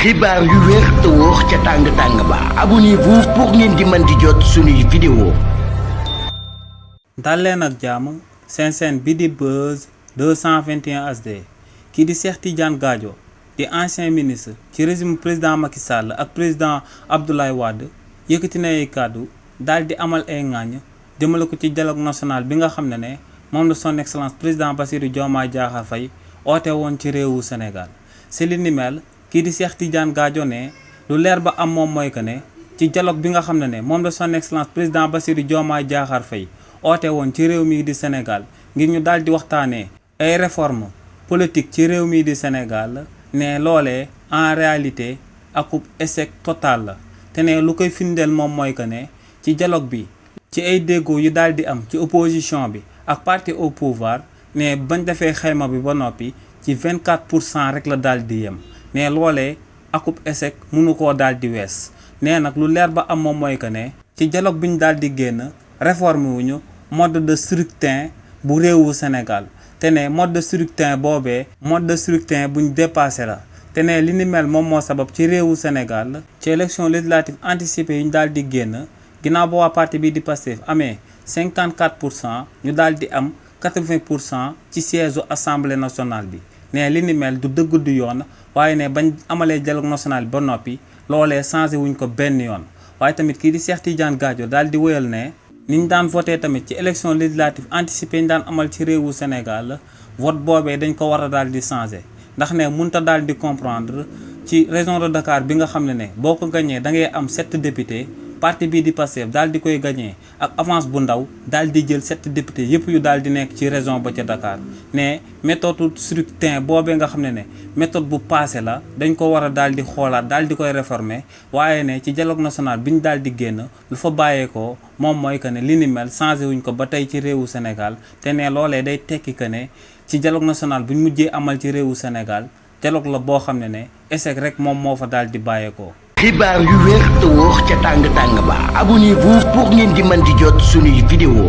xibaar yu wér te wóor ca tàng-tàng ba abonnez-vous pour ngeen di mën di jot suñuy vidéo. dal leen ak jàmm seen chaîne bi di Buzz 221 HD kii di Cheikh Tidiane Gadio di ancien ministre ci régime président Macky Sall ak président Abdoulaye Wade yëkkati na ay kàddu daal di amal ay ŋàññ jëmale ko ci dialogue national bi nga xam ne moom la son excellence président Bassirou Diomaye Diakhar Faye oote woon ci réewu Sénégal si li ni mel kii di Cheikh Tidiane Gadio ne lu leer ba am moom mooy que ne ci dialogue bi nga xam ne moom la son excellence président Bassirou Diomaye Diakhar Faye oote woon ci réew mi di Sénégal ngir ñu daal di waxtaanee ay réforme politique ci réew mi di Sénégal ne loolee en réalité akub échec total la te ne lu koy firndeel moom mooy que ne ci dialogue bi ci ay déggoo yu daal di am ci opposition bi ak parti au pouvoir ne bañ defee xayma bi ba noppi ci 24% rek la daal di yem ne loolee akub échec mënu koo daal di wees nee nag lu leer ba am moom mooy que ne ci dialogue bi ñu daal di génn réforme wuñu mode de scrutin bu réewu Sénégal te ne mode de scrutin boobee mode de scrutin buñ dépassé la te ne li ni mel moom moo sabab ci réewu Sénégal ci élection législative anticipée yi ñu daal di génn ginnaaw ba waa parti bii di Pastef amee 54% ñu daal di am 80% ci siège u assemblée nationale bi ne li ni mel du dëgg du yoon waaye ne bañ amalee dialogue national bi ba noppi loolee changé wuñ ko benn yoon waaye tamit kii di Cheikh Tidiane Gadio daal di wéyal ne ni ñu daan voté tamit ci élection législative anticipée ñu daan amal ci réewu Sénégal vote boobee dañ ko war a daal di changé ndax ne mënta daal di comprendre ci région de Dakar bi nga xam ne boo ko gañee da ngay am 7 députés parti bii di Pastef daal di koy gañee ak avance bu ndaw daal di jël 7 députés yëpp yu daal di nekk ci région ba ca Dakar ne méthode scrutin boobee nga xam ne méthode bu passé la dañ ko war a daal di xoolaat daal di koy réformer waaye ne ci dialogue national bi ñu daal di génn lu fa bàyyeekoo moom mooy que ne li ni mel changé wuñ ko ba tey ci réewu Sénégal te ne loolee day tekki que ne ci dialogue national bu ñu mujjee amal ci réewu Sénégal dialogue la boo xam ne échec rek moom moo fa daal di bàyyeekoo. xibaar yu wér te wóor ca tàng-tàng ba abonnez-vous pour ngeen di mën di jot suñuy vidéo.